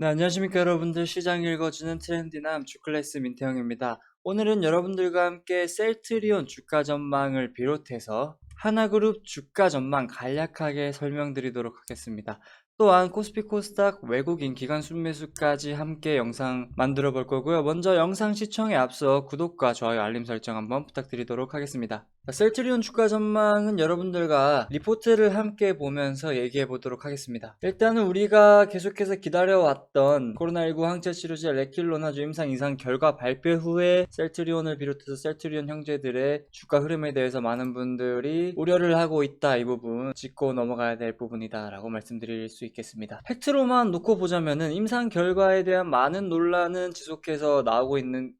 네, 안녕하십니까 여러분들. 시장 읽어주는 트렌디남 주클래스 민태형입니다. 오늘은 여러분들과 함께 셀트리온 주가 전망을 비롯해서 하나그룹 주가 전망 간략하게 설명드리도록 하겠습니다. 또한 코스피 코스닥 외국인 기관 순매수까지 함께 영상 만들어 볼 거고요. 먼저 영상 시청에 앞서 구독과 좋아요 알림 설정 한번 부탁드리도록 하겠습니다. 셀트리온 주가 전망은 여러분들과 리포트를 함께 보면서 얘기해 보도록 하겠습니다. 일단은 우리가 계속해서 기다려왔던 코로나19 항체 치료제 레킬로나주 임상 이상 결과 발표 후에 셀트리온을 비롯해서 셀트리온 형제들의 주가 흐름에 대해서 많은 분들이 우려를 하고 있다. 이 부분 짚고 넘어가야 될 부분이다 라고 말씀드릴 수 있겠습니다. 팩트로만 놓고 보자면은 임상 결과에 대한 많은 논란은 지속해서 나오고 있는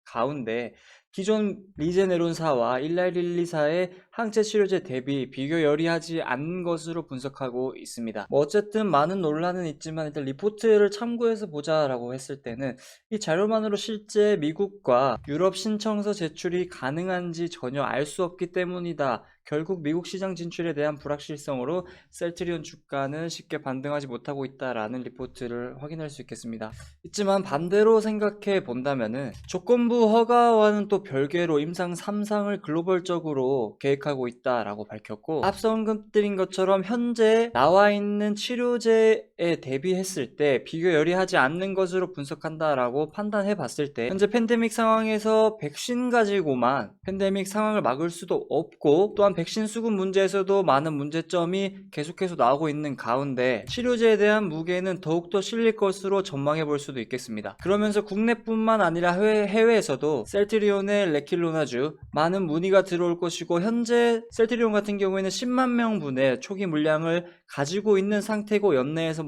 가운데 기존 리제네론사와 일라일릴리사의 항체 치료제 대비 비교 열이하지 않는 것으로 분석하고 있습니다. 어쨌든 많은 논란은 있지만 일단 리포트를 참고해서 보자라고 했을 때는 이 자료만으로 실제 미국과 유럽 신청서 제출이 가능한지 전혀 알 수 없기 때문이다. 결국 미국 시장 진출에 대한 불확실성으로 셀트리온 주가는 쉽게 반등하지 못하고 있다라는 리포트를 확인할 수 있겠습니다. 있지만 반대로 생각해 본다면은 조건부 허가와는 또 별개로 임상 3상을 글로벌적으로 계획하고 있다라고 밝혔고, 앞서 언급드린 것처럼 현재 나와 있는 치료제에 대비했을 때 비교 열이하지 않는 것으로 분석한다라고 판단해 봤을 때 현재 팬데믹 상황에서 백신 가지고만 팬데믹 상황을 막을 수도 없고, 또한 백신 수급 문제에서도 많은 문제점이 계속해서 나오고 있는 가운데 치료제에 대한 무게는 더욱더 실릴 것으로 전망해 볼 수도 있겠습니다. 그러면서 국내뿐만 아니라 해외에서도 셀트리온의 레킬로나주 많은 문의가 들어올 것이고, 현재 셀트리온 같은 경우에는 10만 명분의 초기 물량을 가지고 있는 상태고, 연내에서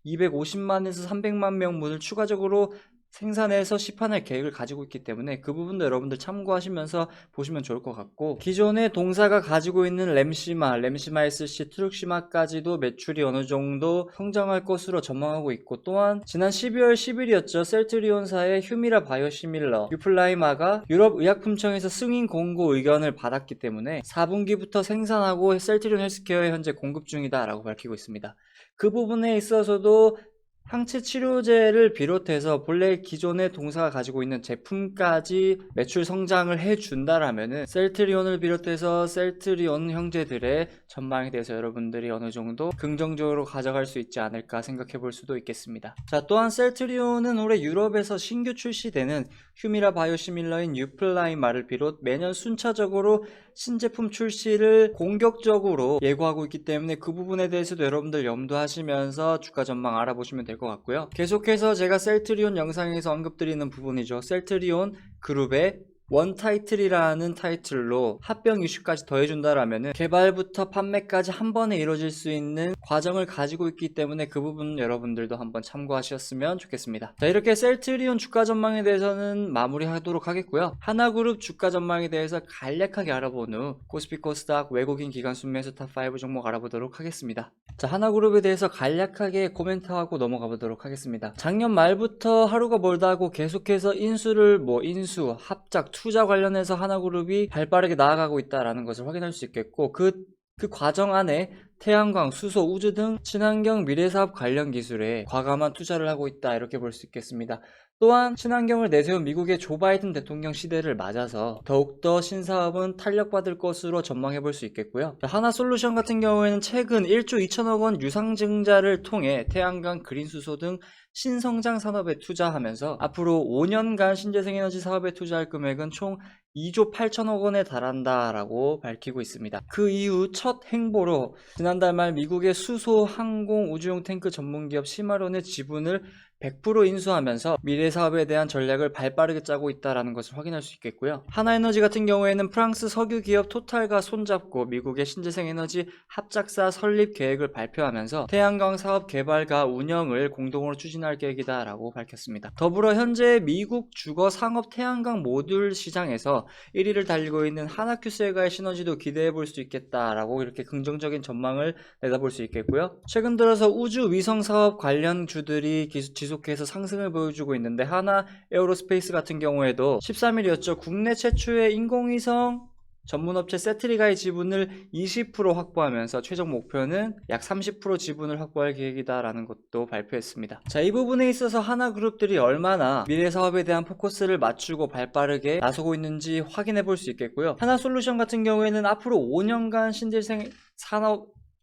250만에서 300만 명분을 추가적으로 생산해서 시판할 계획을 가지고 있기 때문에 그 부분도 여러분들 참고하시면서 보시면 좋을 것 같고, 기존의 동사가 가지고 있는 램시마, SC, 트룩시마까지도 매출이 어느 정도 성장할 것으로 전망하고 있고, 또한 지난 12월 10일이었죠. 셀트리온사의 휴미라 바이오시밀러 유플라이마가 유럽 의약품청에서 승인 공고 의견을 받았기 때문에 4분기부터 생산하고 셀트리온 헬스케어에 현재 공급 중이다 라고 밝히고 있습니다. 그 부분에 있어서도 항체 치료제를 비롯해서 본래 기존의 동사가 가지고 있는 제품까지 매출 성장을 해준다라면은 셀트리온을 비롯해서 셀트리온 형제들의 전망에 대해서 여러분들이 어느 정도 긍정적으로 가져갈 수 있지 않을까 생각해 볼 수도 있겠습니다. 자, 또한 셀트리온은 올해 유럽에서 신규 출시되는 휴미라 바이오시밀러인 유플라이마를 비롯 매년 순차적으로 신제품 출시를 공격적으로 예고하고 있기 때문에 그 부분에 대해서도 여러분들 염두하시면서 주가 전망 알아보시면 될 것 같고요. 계속해서 제가 셀트리온 영상에서 언급드리는 부분이죠. 셀트리온 그룹의 원 타이틀이라는 타이틀로 합병 이슈까지 더해준다라면은 개발부터 판매까지 한 번에 이루어질 수 있는 과정을 가지고 있기 때문에 그 부분 여러분들도 한번 참고하셨으면 좋겠습니다. 자, 이렇게 셀트리온 주가 전망에 대해서는 마무리하도록 하겠고요. 하나그룹 주가 전망에 대해서 간략하게 알아본 후 코스피 코스닥 외국인 기관 순매수 탑5 종목 알아보도록 하겠습니다. 자, 하나그룹에 대해서 간략하게 코멘트하고 넘어가 보도록 하겠습니다. 작년 말부터 하루가 멀다 하고 계속해서 인수를 인수, 합작, 투자 관련해서 하나그룹이 발빠르게 나아가고 있다는 것을 확인할 수 있겠고, 그 과정 안에 태양광, 수소, 우주 등 친환경 미래사업 관련 기술에 과감한 투자를 하고 있다, 이렇게 볼 수 있겠습니다. 또한 친환경을 내세운 미국의 조 바이든 대통령 시대를 맞아서 더욱더 신사업은 탄력받을 것으로 전망해 볼 수 있겠고요. 하나솔루션 같은 경우에는 최근 1조 2천억 원 유상증자를 통해 태양광, 그린수소 등 신성장 산업에 투자하면서 앞으로 5년간 신재생에너지 사업에 투자할 금액은 총 2조 8천억 원에 달한다라고 밝히고 있습니다. 그 이후 첫 행보로 지난달 말 미국의 수소, 항공, 우주용 탱크 전문기업 시마론의 지분을 100% 인수하면서 미래 사업에 대한 전략을 발빠르게 짜고 있다는 것을 확인할 수 있겠고요. 하나에너지 같은 경우에는 프랑스 석유 기업 토탈과 손잡고 미국의 신재생에너지 합작사 설립 계획을 발표하면서 태양광 사업 개발과 운영을 공동으로 추진할 계획이다라고 밝혔습니다. 더불어 현재 미국 주거 상업 태양광 모듈 시장에서 1위를 달리고 있는 하나큐셀과의 시너지도 기대해 볼 수 있겠다라고 이렇게 긍정적인 전망을 내다볼 수 있겠고요. 최근 들어서 우주 위성 사업 관련 주들이 지속해서 상승을 보여주고 있는데, 하나 에어로스페이스 같은 경우에도 13일이었죠. 국내 최초의 인공위성 전문업체 세트리가의 지분을 20% 확보하면서 최종 목표는 약 30% 지분을 확보할 계획이다라는 것도 발표했습니다. 자, 이 부분에 있어서 하나그룹들이 얼마나 미래 사업에 대한 포커스를 맞추고 발빠르게 나서고 있는지 확인해 볼 수 있겠고요. 하나솔루션 같은 경우에는 앞으로 5년간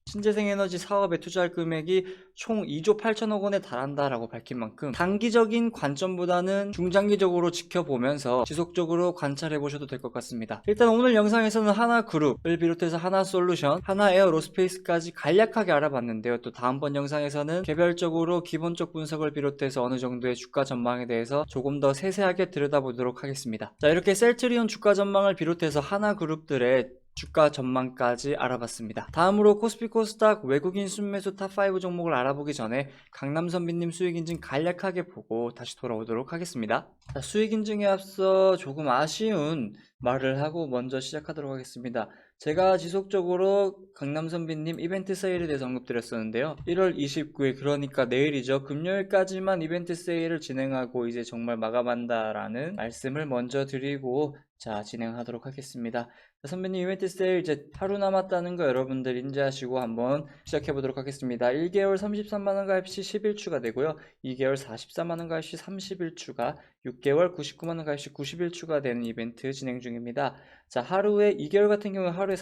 신재생에너지 사업에 투자할 금액이 총 2조 8천억 원에 달한다라고 밝힌 만큼 단기적인 관점보다는 중장기적으로 지켜보면서 지속적으로 관찰해 보셔도 될 것 같습니다. 일단 오늘 영상에서는 하나그룹을 비롯해서 하나솔루션, 하나에어로스페이스까지 간략하게 알아봤는데요. 또 다음번 영상에서는 개별적으로 기본적 분석을 비롯해서 어느 정도의 주가 전망에 대해서 조금 더 세세하게 들여다보도록 하겠습니다. 자, 이렇게 셀트리온 주가 전망을 비롯해서 하나그룹들의 주가 전망까지 알아봤습니다. 다음으로 코스피 코스닥 외국인 순매수 탑5 종목을 알아보기 전에 강남선비님 수익인증 간략하게 보고 다시 돌아오도록 하겠습니다. 자, 수익인증에 앞서 조금 아쉬운 말을 하고 먼저 시작하도록 하겠습니다. 제가 지속적으로 강남선비님 이벤트 세일에 대해서 언급드렸었는데요. 1월 29일 그러니까 내일이죠. 금요일까지만 이벤트 세일을 진행하고 이제 정말 마감한다라는 말씀을 먼저 드리고 자, 진행하도록 하겠습니다. 선배님 이벤트 세일 이제 하루 남았다는 거 여러분들 인지하시고 한번 시작해 보도록 하겠습니다. 1개월 33만원 가입 시 10일 추가되고요. 2개월 44만원 가입 시 30일 추가, 6개월 99만원 가입 시 90일 추가되는 이벤트 진행 중입니다. 자, 하루에 2개월 같은 경우에 하루에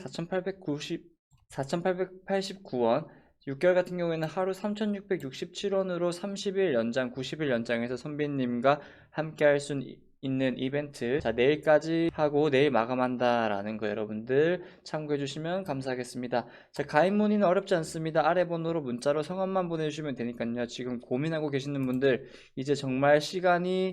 4,889원, 6개월 같은 경우에는 하루 3,667원으로 30일 연장, 90일 연장해서 선배님과 함께 할 수 있는 이벤트, 자, 내일까지 하고 내일 마감한다라는 거 여러분들 참고해 주시면 감사하겠습니다. 자, 가입 문의는 어렵지 않습니다. 아래 번호로 문자로 성함만 보내주시면 되니까요. 지금 고민하고 계시는 분들 이제 정말 시간이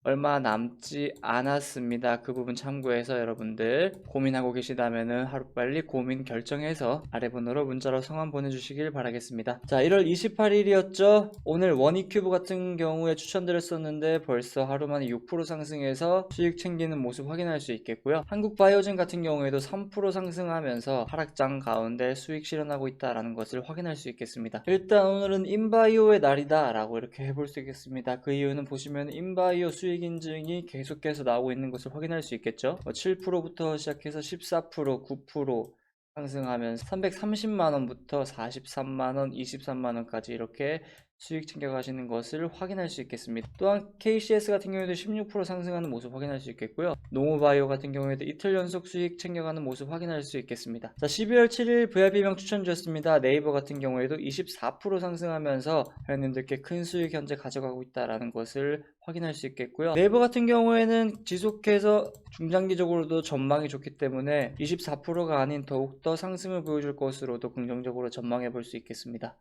얼마 남지 않았습니다. 그 부분 참고해서 여러분들 고민하고 계시다면은 하루빨리 고민 결정해서 아래 번호로 문자로 성함 보내주시길 바라겠습니다. 자, 1월 28일이었죠. 오늘 원익큐브 같은 경우에 추천드렸었는데 벌써 하루 만에 6% 상승해서 수익 챙기는 모습 확인할 수 있겠고요. 한국바이오젠 같은 경우에도 3% 상승하면서 하락장 가운데 수익 실현하고 있다는 것을 확인할 수 있겠습니다. 일단 오늘은 인바이오의 날이다 라고 이렇게 해볼 수 있겠습니다. 그 이유는 보시면 인바이오 수익 인증이 계속해서 나오고 있는 것을 확인할 수 있겠죠. 7%부터 시작해서 14%, 9% 상승하면서 330만원부터 43만원, 23만원까지 이렇게 수익 챙겨가시는 것을 확인할 수 있겠습니다. 또한 KCS 같은 경우에도 16% 상승하는 모습 확인할 수 있겠고요. 농우바이오 같은 경우에도 이틀 연속 수익 챙겨가는 모습 확인할 수 있겠습니다. 자, 12월 7일 VIP명 추천 주셨습니다. 네이버 같은 경우에도 24% 상승하면서 회원님들께 큰 수익 현재 가져가고 있다는 것을 확인할 수 있겠고요. 네이버 같은 경우에는 지속해서 중장기적으로도 전망이 좋기 때문에 24%가 아닌 더욱더 상승을 보여줄 것으로도 긍정적으로 전망해 볼 수 있겠습니다.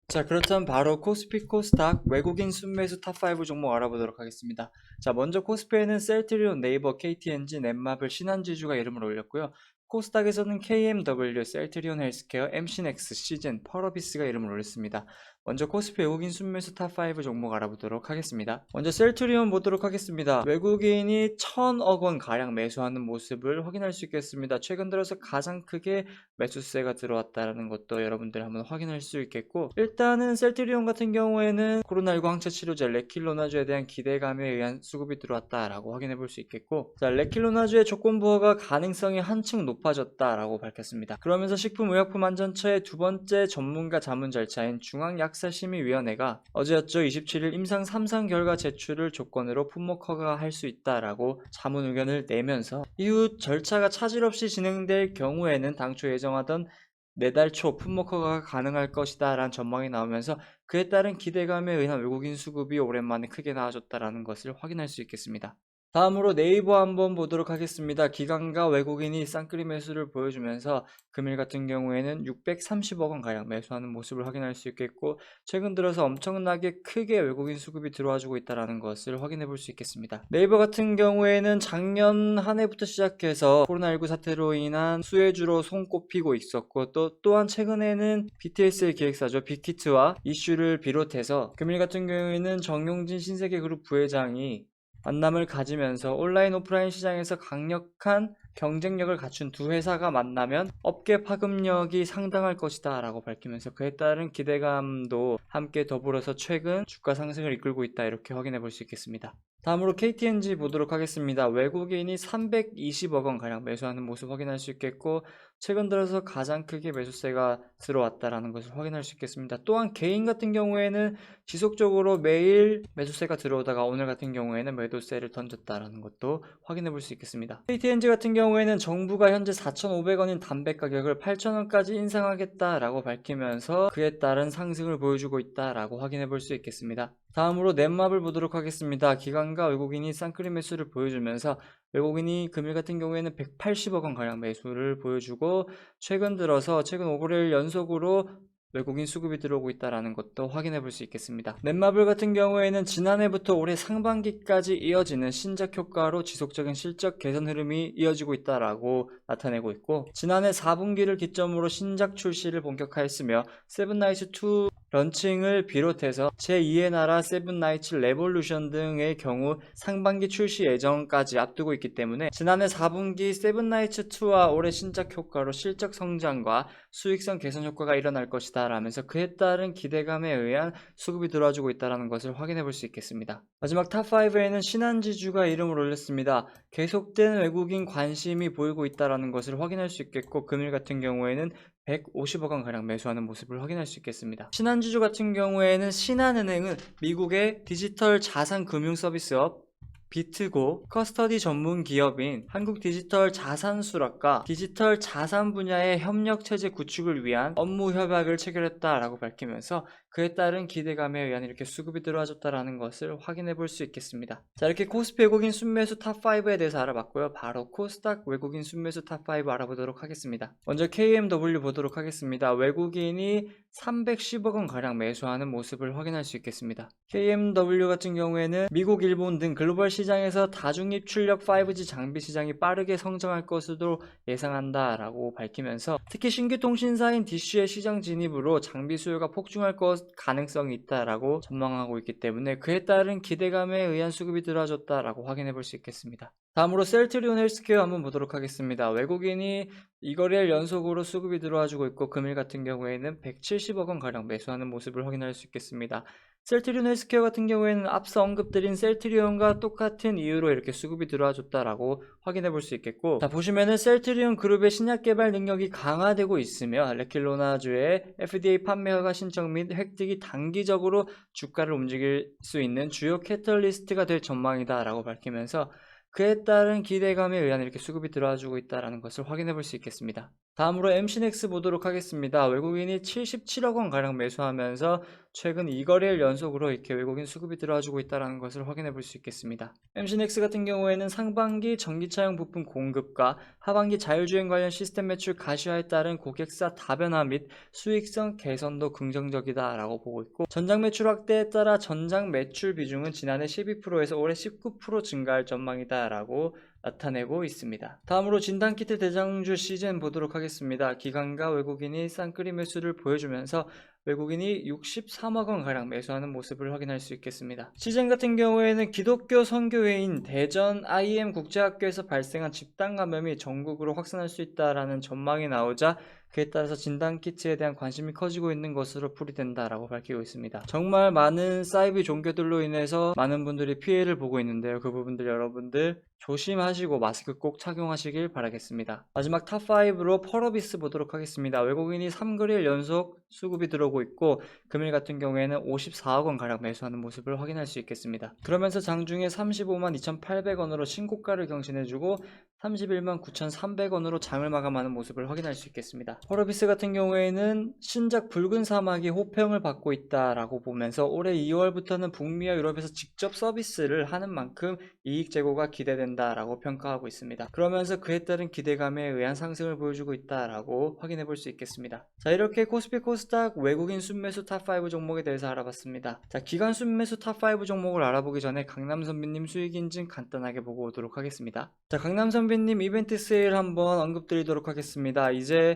자, 그렇다면 바로 코스피 코스닥 외국인 순매수 탑5 종목 알아보도록 하겠습니다. 자, 먼저 코스피에는 셀트리온, 네이버, KTNG, 넷마블, 신한지주가 이름을 올렸고요. 코스닥에서는 KMW, 셀트리온 헬스케어, MC넥스, 시즌, 펄어비스가 이름을 올렸습니다. 먼저 코스피 외국인 순매수 탑5 종목 알아보도록 하겠습니다. 먼저 셀트리온 보도록 하겠습니다. 외국인이 1,000억 원 가량 매수하는 모습을 확인할 수 있겠습니다. 최근 들어서 가장 크게 매수세가 들어왔다는 것도 여러분들 한번 확인할 수 있겠고, 일단은 셀트리온 같은 경우에는 코로나19 항체 치료제 레킬로나주에 대한 기대감에 의한 수급이 들어왔다라고 확인해 볼 수 있겠고, 자, 레킬로나주의 조건 부여가 가능성이 한층 높아졌다라고 밝혔습니다. 그러면서 식품의약품안전처의 두 번째 전문가 자문 절차인 중앙약사심의위원회가 어제였죠. 27일 임상 3상 결과 제출을 조건으로 품목 허가할 수 있다라고 자문 의견을 내면서 이후 절차가 차질 없이 진행될 경우에는 당초 예정하던 내달 초 품목 허가가 가능할 것이다 라는 전망이 나오면서 그에 따른 기대감에 의한 외국인 수급이 오랜만에 크게 나아졌다는 것을 확인할 수 있겠습니다. 다음으로 네이버 한번 보도록 하겠습니다. 기관과 외국인이 쌍끌이 매수를 보여주면서 금일 같은 경우에는 630억 원 가량 매수하는 모습을 확인할 수 있겠고, 최근 들어서 엄청나게 크게 외국인 수급이 들어와주고 있다는 것을 확인해 볼 수 있겠습니다. 네이버 같은 경우에는 작년 한 해부터 시작해서 코로나19 사태로 인한 수혜주로 손꼽히고 있었고, 또한 최근에는 BTS의 기획사죠. 빅히트와 이슈를 비롯해서 금일 같은 경우에는 정용진 신세계그룹 부회장이 만남을 가지면서 온라인 오프라인 시장에서 강력한 경쟁력을 갖춘 두 회사가 만나면 업계 파급력이 상당할 것이다 라고 밝히면서 그에 따른 기대감도 함께 더불어서 최근 주가 상승을 이끌고 있다 이렇게 확인해 볼 수 있겠습니다. 다음으로 KTNG 보도록 하겠습니다. 외국인이 320억 원 가량 매수하는 모습 확인할 수 있겠고, 최근 들어서 가장 크게 매수세가 들어왔다라는 것을 확인할 수 있겠습니다. 또한 개인 같은 경우에는 지속적으로 매일 매수세가 들어오다가 오늘 같은 경우에는 매도세를 던졌다라는 것도 확인해 볼 수 있겠습니다. KTNG 같은 경우에는 정부가 현재 4,500원인 담배 가격을 8,000원까지 인상하겠다라고 밝히면서 그에 따른 상승을 보여주고 있다라고 확인해 볼 수 있겠습니다. 다음으로 넷마블 보도록 하겠습니다. 기관과 외국인이 쌍끌이 매수를 보여주면서 외국인이 금일 같은 경우에는 180억 원 가량 매수를 보여주고 최근 5거래일 연속으로 외국인 수급이 들어오고 있다는 것도 확인해 볼 수 있겠습니다. 넷마블 같은 경우에는 지난해부터 올해 상반기까지 이어지는 신작 효과로 지속적인 실적 개선 흐름이 이어지고 있다라고 나타내고 있고, 지난해 4분기를 기점으로 신작 출시를 본격화했으며 세븐나이츠 2 런칭을 비롯해서 제2의 나라 세븐나이츠 레볼루션 등의 경우 상반기 출시 예정까지 앞두고 있기 때문에 지난해 4분기 세븐나이츠 2와 올해 신작 효과로 실적 성장과 수익성 개선 효과가 일어날 것이다 라면서 그에 따른 기대감에 의한 수급이 들어와주고 있다는 것을 확인해 볼 수 있겠습니다. 마지막 탑5에는 신한지주가 이름을 올렸습니다. 계속된 외국인 관심이 보이고 있다는 것을 확인할 수 있겠고, 금일 같은 경우에는 150억 원 가량 매수하는 모습을 확인할 수 있겠습니다. 신한지주 같은 경우에는 신한은행은 미국의 디지털 자산 금융 서비스업 비트고 커스터디 전문 기업인 한국 디지털 자산 수락과 디지털 자산 분야의 협력 체제 구축을 위한 업무 협약을 체결했다라고 밝히면서 그에 따른 기대감에 의한 이렇게 수급이 들어와줬다라는 것을 확인해 볼 수 있겠습니다. 자, 이렇게 코스피 외국인 순매수 탑5에 대해서 알아봤고요. 바로 코스닥 외국인 순매수 탑5 알아보도록 하겠습니다. 먼저 KMW 보도록 하겠습니다. 외국인이 310억 원 가량 매수하는 모습을 확인할 수 있겠습니다. KMW 같은 경우에는 미국, 일본 등 글로벌 시장에서 다중입 출력 5G 장비 시장이 빠르게 성장할 것으로 예상한다라고 밝히면서 특히 신규 통신사인 디쉬의 시장 진입으로 장비 수요가 폭증할 가능성이 있다라고 전망하고 있기 때문에 그에 따른 기대감에 의한 수급이 들어와줬다라고 확인해 볼 수 있겠습니다. 다음으로 셀트리온 헬스케어 한번 보도록 하겠습니다. 외국인이 2거래일 연속으로 수급이 들어와주고 있고, 금일 같은 경우에는 170억 원 가량 매수하는 모습을 확인할 수 있겠습니다. 셀트리온 헬스케어 같은 경우에는 앞서 언급드린 셀트리온과 똑같은 이유로 이렇게 수급이 들어와줬다라고 확인해 볼 수 있겠고, 자, 보시면은 셀트리온 그룹의 신약 개발 능력이 강화되고 있으며 레킬로나주의 FDA 판매 허가 신청 및 획득이 단기적으로 주가를 움직일 수 있는 주요 캐털리스트가 될 전망이다 라고 밝히면서 그에 따른 기대감에 의한 이렇게 수급이 들어와주고 있다는 것을 확인해 볼 수 있겠습니다. 다음으로 MC넥스 보도록 하겠습니다. 외국인이 77억 원 가량 매수하면서 최근 2거래일 연속으로 이렇게 외국인 수급이 들어와주고 있다는 것을 확인해 볼 수 있겠습니다. MC넥스 같은 경우에는 상반기 전기차용 부품 공급과 하반기 자율주행 관련 시스템 매출 가시화에 따른 고객사 다변화 및 수익성 개선도 긍정적이다 라고 보고 있고, 전장 매출 확대에 따라 전장 매출 비중은 지난해 12%에서 올해 19% 증가할 전망이다 라고 나타내고 있습니다. 다음으로 진단키트 대장주 시즌 보도록 하겠습니다. 기관과 외국인이 쌍끌이 매수를 보여주면서 외국인이 63억 원 가량 매수하는 모습을 확인할 수 있겠습니다. 시즌 같은 경우에는 기독교 선교회인 대전 IM 국제학교에서 발생한 집단 감염이 전국으로 확산할 수 있다라는 전망이 나오자 그에 따라서 진단키트에 대한 관심이 커지고 있는 것으로 풀이된다라고 밝히고 있습니다. 정말 많은 사이비 종교들로 인해서 많은 분들이 피해를 보고 있는데요. 그 부분들 여러분들 조심하시고 마스크 꼭 착용하시길 바라겠습니다. 마지막 탑5로 펄어비스 보도록 하겠습니다. 외국인이 3거래일 연속 수급이 들어오고 있고, 금일 같은 경우에는 54억 원 가량 매수하는 모습을 확인할 수 있겠습니다. 그러면서 장중에 35만 2,800원으로 신고가를 경신해주고 31만 9,300원으로 장을 마감하는 모습을 확인할 수 있겠습니다. 펄어비스 같은 경우에는 신작 붉은 사막이 호평을 받고 있다라고 보면서 올해 2월부터는 북미와 유럽에서 직접 서비스를 하는 만큼 이익 제고가 기대된다라고 평가하고 있습니다. 그러면서 그에 따른 기대감에 의한 상승을 보여주고 있다라고 확인해 볼 수 있겠습니다. 자, 이렇게 코스피 코스닥 외국인 순매수 탑5 종목에 대해서 알아봤습니다. 자, 기관 순매수 탑5 종목을 알아보기 전에 강남 선배님 수익 인증 간단하게 보고 오도록 하겠습니다. 자, 강남 선배님 이벤트 세일 한번 언급드리도록 하겠습니다. 이제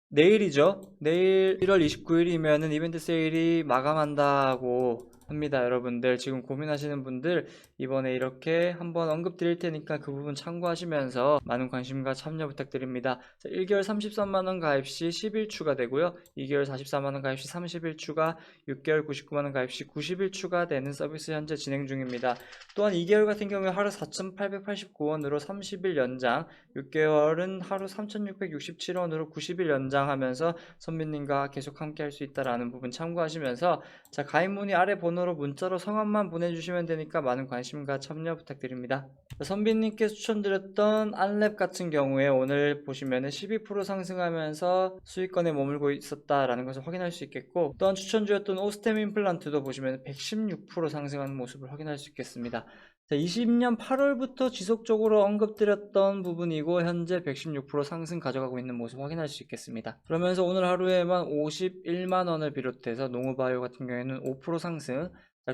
내일이죠. 내일 1월 29일이면은 이벤트 세일이 마감한다고 합니다. 여러분들 지금 고민하시는 분들 이번에 이렇게 한번 언급 드릴 테니까 그 부분 참고하시면서 많은 관심과 참여 부탁드립니다. 자, 1개월 33만원 가입 시 10일 추가되고요. 2개월 44만원 가입 시 30일 추가, 6개월 99만원 가입 시 90일 추가되는 서비스 현재 진행 중입니다. 또한 2개월 같은 경우에 하루 4,889원으로 30일 연장, 6개월은 하루 3,667원으로 90일 연장하면서 선배님과 계속 함께 할 수 있다라는 부분 참고하시면서, 자, 가입 문의 아래 번호로 문자로 성함만 보내주시면 되니까 많은 관심과 참여 부탁드립니다. 선비님께 추천드렸던 안랩 같은 경우에 오늘 보시면은 12% 상승하면서 수익권에 머물고 있었다라는 것을 확인할 수 있겠고, 또한 추천드렸던 오스템 임플란트도 보시면 116% 상승하는 모습을 확인할 수 있겠습니다. 자, 20년 8월부터 지속적으로 언급드렸던 부분이고 현재 116% 상승 가져가고 있는 모습 확인할 수 있겠습니다. 그러면서 오늘 하루에만 51만원을 비롯해서 농우바이오 같은 경우에는 5% 상승,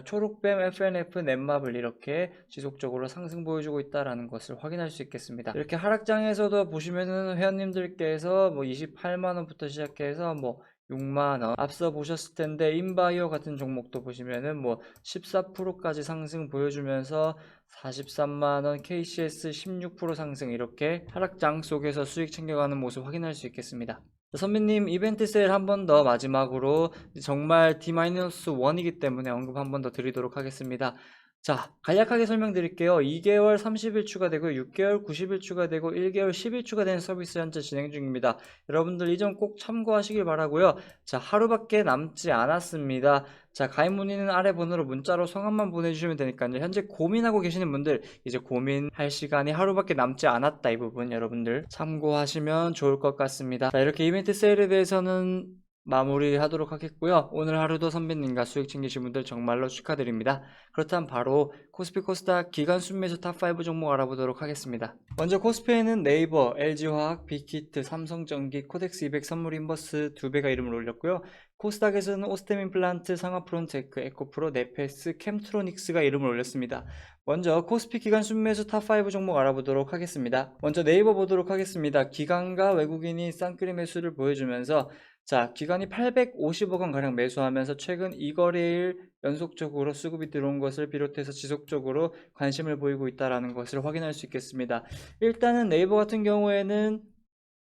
초록뱀, FNF, 넷마블 이렇게 지속적으로 상승 보여주고 있다는 것을 확인할 수 있겠습니다. 이렇게 하락장에서도 보시면은 회원님들께서 뭐 28만원부터 시작해서 뭐 6만원 앞서 보셨을 텐데, 인바이오 같은 종목도 보시면은 뭐 14%까지 상승 보여주면서 43만원, KCS 16% 상승, 이렇게 하락장 속에서 수익 챙겨가는 모습 확인할 수 있겠습니다. 선배님, 이벤트 세일 한 번 더 마지막으로 정말 D-1이기 때문에 언급 한 번 더 드리도록 하겠습니다. 자, 간략하게 설명드릴게요. 2개월 30일 추가되고 6개월 90일 추가되고 1개월 10일 추가되는 서비스 현재 진행 중입니다. 여러분들 이 점 꼭 참고하시길 바라고요. 자, 하루밖에 남지 않았습니다. 자, 가입 문의는 아래 번호로 문자로 성함만 보내주시면 되니까요. 현재 고민하고 계시는 분들, 이제 고민할 시간이 하루밖에 남지 않았다, 이 부분 여러분들 참고하시면 좋을 것 같습니다. 자, 이렇게 이벤트 세일에 대해서는 마무리하도록 하겠고요. 오늘 하루도 선배님과 수익 챙기신 분들 정말로 축하드립니다. 그렇다면 바로 코스피 코스닥 기간 순매수 탑5 종목 알아보도록 하겠습니다. 먼저 코스피에는 네이버, LG화학, 빅히트, 삼성전기, 코덱스 200 선물 인버스 2배가 이름을 올렸고요. 코스닥에서는 오스템 임플란트, 상하프론테크, 에코프로, 네페스, 캠트로닉스가 이름을 올렸습니다. 먼저 코스피 기간 순매수 탑5 종목 알아보도록 하겠습니다. 먼저 네이버 보도록 하겠습니다. 기관과 외국인이 쌍끌이 매수를 보여주면서, 자, 기관이 850억원 가량 매수하면서 최근 2거래일 연속적으로 수급이 들어온 것을 비롯해서 지속적으로 관심을 보이고 있다는 것을 확인할 수 있겠습니다. 일단은 네이버 같은 경우에는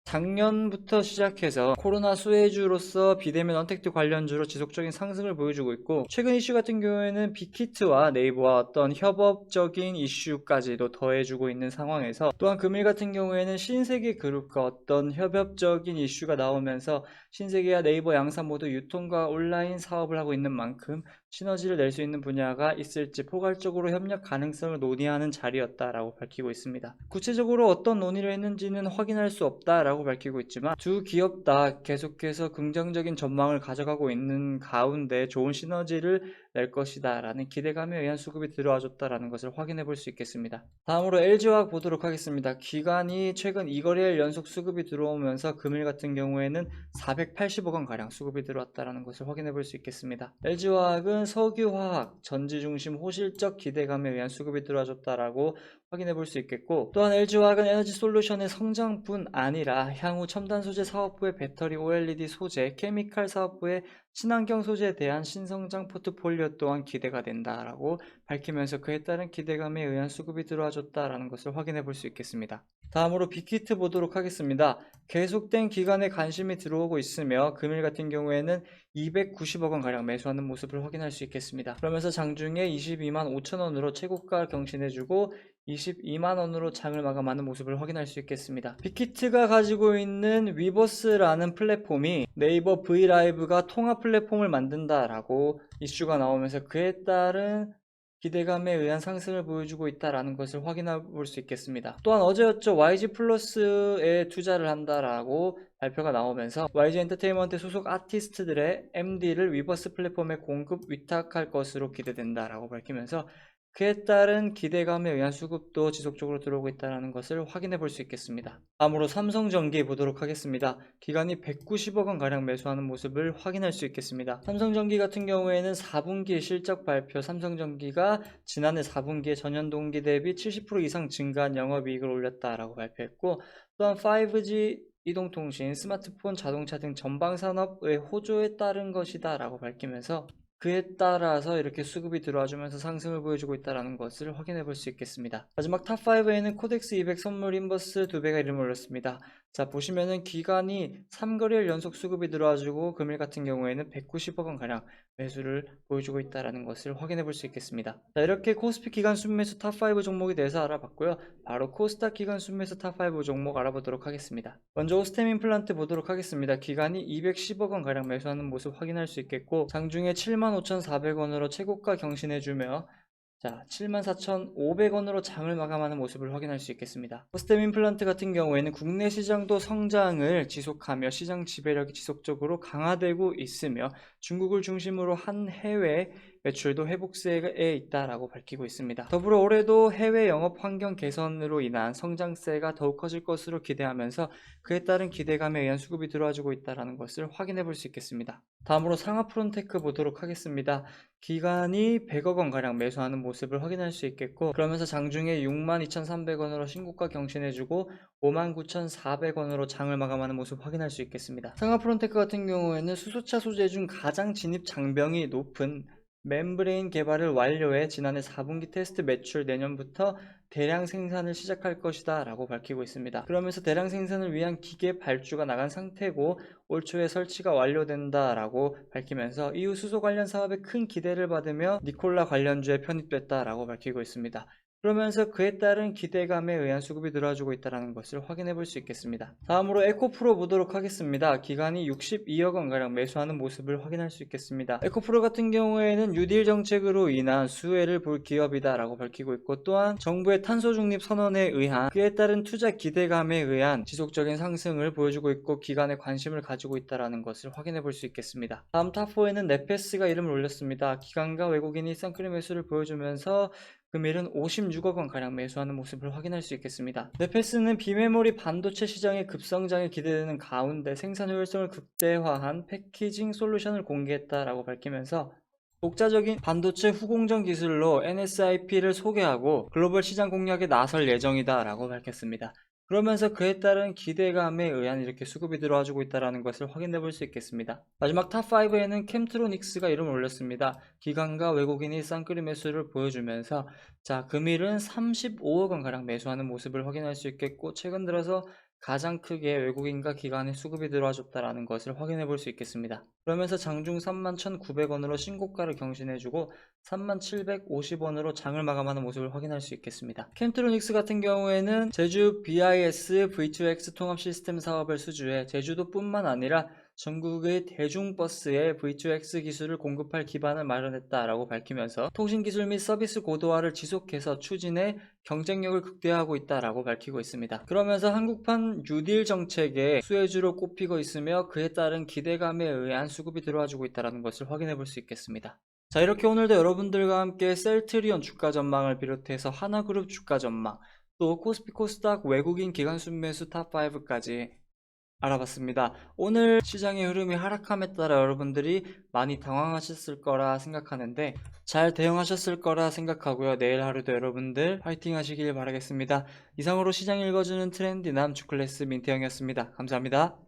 작년부터 시작해서 코로나 수혜주로서 비대면 언택트 관련주로 지속적인 상승을 보여주고 있고, 최근 이슈 같은 경우에는 빅히트와 네이버와 어떤 협업적인 이슈까지도 더해주고 있는 상황에서, 또한 금일 같은 경우에는 신세계 그룹과 어떤 협업적인 이슈가 나오면서 신세계와 네이버 양사 모두 유통과 온라인 사업을 하고 있는 만큼 시너지를 낼 수 있는 분야가 있을지 포괄적으로 협력 가능성을 논의하는 자리였다라고 밝히고 있습니다. 구체적으로 어떤 논의를 했는지는 확인할 수 없다라고 밝히고 있지만, 두 기업 다 계속해서 긍정적인 전망을 가져가고 있는 가운데 좋은 시너지를 낼 것이다 라는 기대감에 의한 수급이 들어와줬다라는 것을 확인해 볼 수 있겠습니다. 다음으로 LG화학 보도록 하겠습니다. 기관이 최근 2거래일 연속 수급이 들어오면서 금일 같은 경우에는 480억원 가량 수급이 들어왔다라는 것을 확인해 볼 수 있겠습니다. LG화학은 석유화학, 전지중심 호실적 기대감에 의한 수급이 들어와줬다라고 확인해 볼 수 있겠고, 또한 LG화학은 에너지 솔루션의 성장뿐 아니라 향후 첨단 소재 사업부의 배터리 OLED 소재, 케미칼 사업부의 친환경 소재에 대한 신성장 포트폴리오 또한 기대가 된다라고 밝히면서 그에 따른 기대감에 의한 수급이 들어와줬다라는 것을 확인해 볼 수 있겠습니다. 다음으로 빅히트 보도록 하겠습니다. 계속된 기간에 관심이 들어오고 있으며 금일 같은 경우에는 290억원 가량 매수하는 모습을 확인할 수 있겠습니다. 그러면서 장중에 22만 5천원으로 최고가 경신해주고 22만원으로 장을 마감하는 모습을 확인할 수 있겠습니다. 빅히트가 가지고 있는 위버스라는 플랫폼이 네이버 브이라이브가 통합 플랫폼을 만든다라고 이슈가 나오면서 그에 따른 기대감에 의한 상승을 보여주고 있다는 것을 확인해 볼 수 있겠습니다. 또한 어제였죠. YG 플러스에 투자를 한다라고 발표가 나오면서 YG 엔터테인먼트 소속 아티스트들의 MD를 위버스 플랫폼에 공급 위탁할 것으로 기대된다라고 밝히면서 그에 따른 기대감에 의한 수급도 지속적으로 들어오고 있다는 것을 확인해 볼 수 있겠습니다. 다음으로 삼성전기 보도록 하겠습니다. 기관이 190억원 가량 매수하는 모습을 확인할 수 있겠습니다. 삼성전기 같은 경우에는 4분기 실적 발표, 삼성전기가 지난해 4분기에 전년 동기 대비 70% 이상 증가한 영업이익을 올렸다라고 발표했고, 또한 5G 이동통신, 스마트폰, 자동차 등 전방 산업의 호조에 따른 것이다 라고 밝히면서 그에 따라서 이렇게 수급이 들어와주면서 상승을 보여주고 있다는 것을 확인해 볼 수 있겠습니다. 마지막 탑5에는 코덱스 200 선물 인버스 2배가 이름을 올렸습니다. 자, 보시면은 기간이 3거래일 연속 수급이 들어와주고 금일 같은 경우에는 190억 원가량 매수를 보여주고 있다는 것을 확인해 볼 수 있겠습니다. 자, 이렇게 코스피 기간 순매수 탑5 종목에 대해서 알아봤고요. 바로 코스닥 기간 순매수 탑5 종목 알아보도록 하겠습니다. 먼저 오스템 임플란트 보도록 하겠습니다. 기간이 210억 원가량 매수하는 모습 확인할 수 있겠고 장중에 75,400원으로 최고가 경신해주며 자, 74,500원으로 장을 마감하는 모습을 확인할 수 있겠습니다. 오스템 임플란트 같은 경우에는 국내 시장도 성장을 지속하며 시장 지배력이 지속적으로 강화되고 있으며 중국을 중심으로 한 해외 매출도 회복세에 있다라고 밝히고 있습니다. 더불어 올해도 해외 영업 환경 개선으로 인한 성장세가 더욱 커질 것으로 기대하면서 그에 따른 기대감에 의한 수급이 들어와주고 있다는 것을 확인해 볼 수 있겠습니다. 다음으로 상하프론테크 보도록 하겠습니다. 기간이 100억 원가량 매수하는 모습을 확인할 수 있겠고 그러면서 장중에 62,300원으로 신고가 경신해주고 59,400원으로 장을 마감하는 모습 확인할 수 있겠습니다. 상하프론테크 같은 경우에는 수소차 소재 중 가장 진입 장벽이 높은 멤브레인 개발을 완료해 지난해 4분기 테스트 매출 내년부터 대량 생산을 시작할 것이다 라고 밝히고 있습니다. 그러면서 대량 생산을 위한 기계 발주가 나간 상태고 올 초에 설치가 완료된다 라고 밝히면서 이후 수소 관련 사업에 큰 기대를 받으며 니콜라 관련주에 편입됐다 라고 밝히고 있습니다. 그러면서 그에 따른 기대감에 의한 수급이 들어와주고 있다는 것을 확인해 볼 수 있겠습니다. 다음으로 에코프로 보도록 하겠습니다. 기간이 62억 원가량 매수하는 모습을 확인할 수 있겠습니다. 에코프로 같은 경우에는 뉴딜 정책으로 인한 수혜를 볼 기업이다 라고 밝히고 있고 또한 정부의 탄소 중립 선언에 의한 그에 따른 투자 기대감에 의한 지속적인 상승을 보여주고 있고 기간에 관심을 가지고 있다는 것을 확인해 볼 수 있겠습니다. 다음 탑4에는 네페스가 이름을 올렸습니다. 기관과 외국인이 쌍끌이 매수를 보여주면서 금일은 56억 원가량 매수하는 모습을 확인할 수 있겠습니다. 네페스는 비메모리 반도체 시장의 급성장이 기대되는 가운데 생산 효율성을 극대화한 패키징 솔루션을 공개했다라고 밝히면서 독자적인 반도체 후공정 기술로 NSIP를 소개하고 글로벌 시장 공략에 나설 예정이다 라고 밝혔습니다. 그러면서 그에 따른 기대감에 의한 이렇게 수급이 들어와주고 있다는 것을 확인해 볼 수 있겠습니다. 마지막 탑5에는 캠트로닉스가 이름을 올렸습니다. 기관과 외국인이 쌍끌이 매수를 보여주면서 자, 금일은 35억 원가량 매수하는 모습을 확인할 수 있겠고 최근 들어서 가장 크게 외국인과 기관의 수급이 들어와줬다는 것을 확인해 볼 수 있겠습니다. 그러면서 장중 31,900원으로 신고가를 경신해주고 3750원으로 장을 마감하는 모습을 확인할 수 있겠습니다. 캠트로닉스 같은 경우에는 제주 BIS V2X 통합 시스템 사업을 수주해 제주도뿐만 아니라 전국의 대중버스에 V2X 기술을 공급할 기반을 마련했다라고 밝히면서 통신기술 및 서비스 고도화를 지속해서 추진해 경쟁력을 극대화하고 있다라고 밝히고 있습니다. 그러면서 한국판 뉴딜 정책의 수혜주로 꼽히고 있으며 그에 따른 기대감에 의한 수급이 들어와주고 있다는 것을 확인해 볼 수 있겠습니다. 자, 이렇게 오늘도 여러분들과 함께 셀트리온 주가 전망을 비롯해서 하나그룹 주가 전망, 또 코스피 코스닥 외국인 기관 순매수 탑5까지 알아봤습니다. 오늘 시장의 흐름이 하락함에 따라 여러분들이 많이 당황하셨을 거라 생각하는데 잘 대응하셨을 거라 생각하고요. 내일 하루도 여러분들 화이팅 하시길 바라겠습니다. 이상으로 시장 읽어주는 트렌디남 주클래스 민태형이었습니다. 감사합니다.